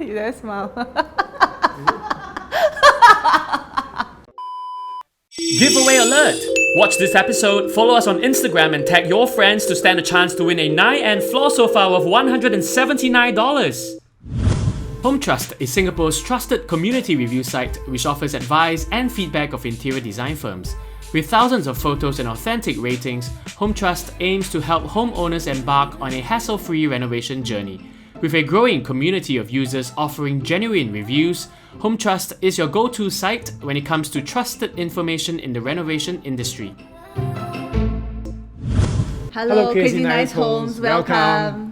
You there smile. Giveaway alert! Watch this episode, follow us on Instagram and tag your friends to stand a chance to win a Nine.n floor sofa worth $179. Hometrust is Singapore's trusted community review site which offers advice and feedback of interior design firms. With thousands of photos and authentic ratings, Hometrust aims to help homeowners embark on a hassle-free renovation journey. With a growing community of users offering genuine reviews, Hometrust is your go-to site when it comes to trusted information in the renovation industry. Hello, Crazy Nice Homes. Welcome.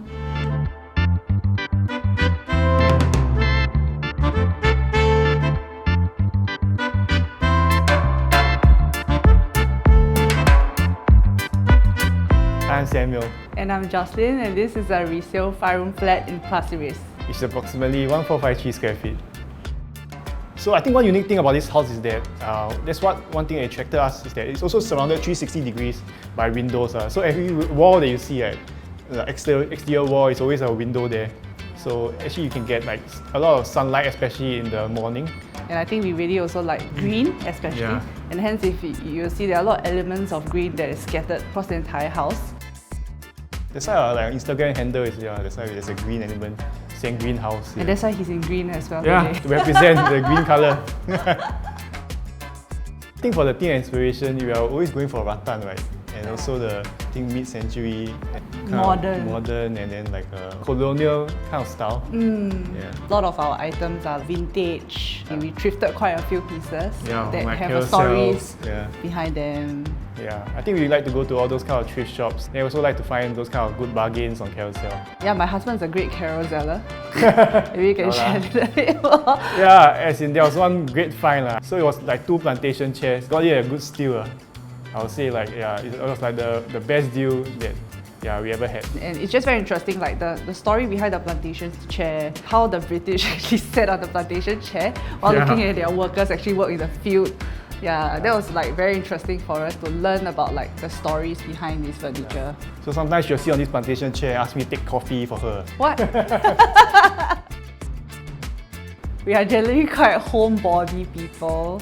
I'm Samuel. And I'm Jocelyn, and this is a resale 5-room flat in Pasir Ris. It's approximately 1453 square feet. So I think one unique thing about this house is that that's one thing that attracted us is that it's also surrounded 360 degrees by windows. So every wall that you see, right, the exterior wall is always a window there. So actually you can get like a lot of sunlight, especially in the morning. And I think we really also like green, especially. Yeah. And hence, if you see there are a lot of elements of green that is scattered across the entire house. That's why our Instagram handle is that's why there's a green element saying greenhouse. And that's why he's in green as well. Yeah, today. to represent the green color. I think for the theme and inspiration, we are always going for rattan, right? And also the mid-century, modern, and then like a colonial kind of style. Yeah. A lot of our items are vintage. We thrifted quite a few pieces that have stories behind them. Yeah, I think we like to go to all those kind of thrift shops. They also like to find those kind of good bargains on Carousel. Yeah, my husband's a great carouseller. Maybe you can share a little bit more. Yeah, as in there was one great find. So it was like 2 plantation chairs. Got it at a good steal. I would say it was like the best deal that we ever had. And it's just very interesting, like the story behind the plantation chair, how the British actually sat on the plantation chair while looking at their workers actually work in the field. Yeah, that was like very interesting for us to learn about like the stories behind this furniture. So sometimes she'll sit on this plantation chair and ask me to take coffee for her. What? We are generally quite homebody people.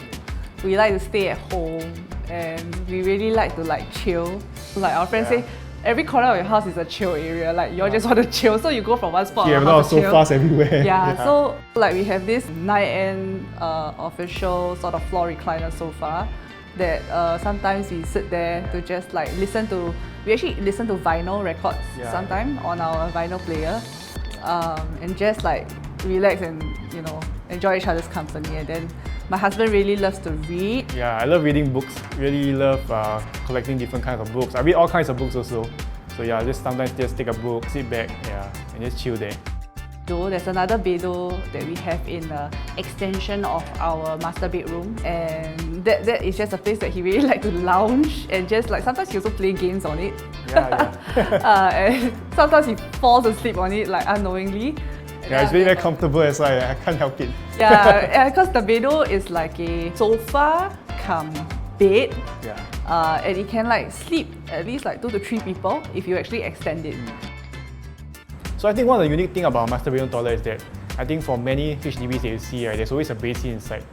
We like to stay at home and we really like to like chill. Like our friends say, every corner of your house is a chill area. Like you all just want to chill, so you go from one spot to another. You have a lot of sofas everywhere. Yeah, so like we have this Nine.n official sort of floor recliner sofa that sometimes we sit there to just like we actually listen to vinyl records sometimes on our vinyl player and just like relax and enjoy each other's company. And then my husband really loves to read. Yeah, I love reading books. Really love collecting different kinds of books. I read all kinds of books also. So yeah, sometimes just take a book, sit back, and just chill there. There's another bedo that we have in the extension of our master bedroom, and that is just a place that he really likes to lounge and just like sometimes he also play games on it. And sometimes he falls asleep on it like unknowingly. Yeah, it's very comfortable as well. I can't help it. Yeah, because the bedo is like a sofa come bed. Yeah. And it can like sleep at least like 2 to 3 people if you actually extend it. So I think one of the unique things about master bedroom toilet is that I think for many HDBs that you see, there's always a basin inside.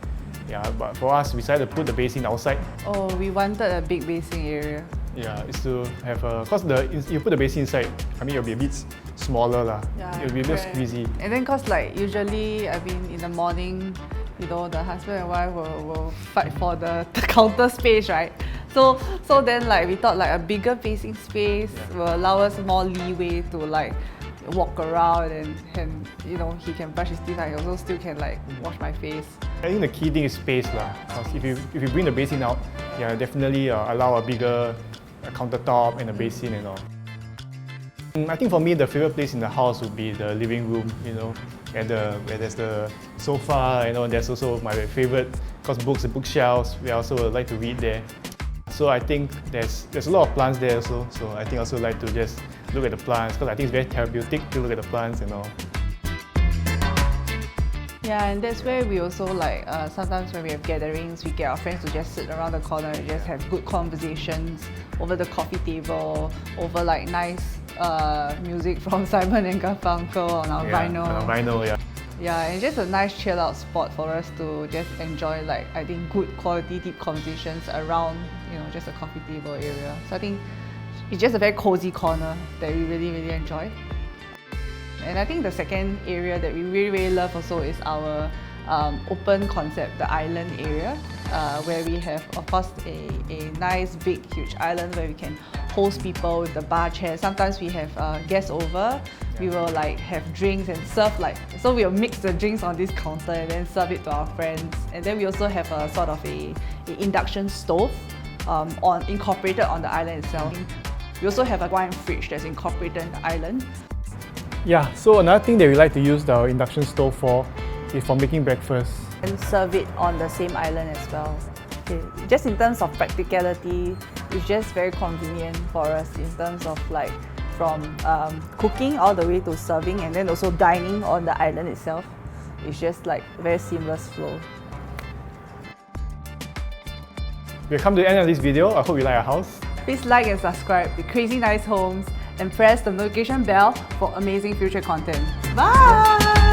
Yeah, but for us, we decided to put the basin outside. Oh, we wanted a big basin area. Yeah, it's to have because you put the basin inside, I mean it'll be a bit smaller lah. Yeah, it'll be a bit squeezy. And then because like usually, I mean in the morning, the husband and wife will fight for the counter space, right? So then like we thought like a bigger facing space will allow us more leeway to like walk around and he can brush his teeth. I also still can like wash my face. I think the key thing is space lah. Because if you bring the basin out, definitely allow a bigger countertop and a basin and all. I think for me the favorite place in the house would be the living room. Where there's the sofa. There's also my favorite books and bookshelves. We also would like to read there. So I think there's a lot of plants there also. So I think I also like to just look at the plants because I think it's very therapeutic to look at the plants and all. Yeah, and that's where we also like, sometimes when we have gatherings, we get our friends to just sit around the corner and just have good conversations over the coffee table, over like nice music from Simon and Garfunkel on our vinyl. On our vinyl, yeah. Yeah, and just a nice chill out spot for us to just enjoy, like, I think good quality deep conversations around, you know, just a coffee table area. So I think it's just a very cozy corner that we really enjoy. And I think the second area that we really love also is our open concept, the island area, where we have, of course, a nice big huge island where we can host people with the bar chair. Sometimes we have guests over. We will like have drinks and serve so we'll mix the drinks on this counter and then serve it to our friends. And then we also have a sort of a induction stove incorporated on the island itself. We also have a wine fridge that's incorporated in the island. Yeah, so another thing that we like to use the induction stove for is for making breakfast. And serve it on the same island as well. Okay. Just in terms of practicality, it's just very convenient for us in terms of like from cooking all the way to serving and then also dining on the island itself. It's just like very seamless flow. We've come to the end of this video. I hope you like our house. Please like and subscribe to Crazy Nice Homes and press the notification bell for amazing future content. Bye!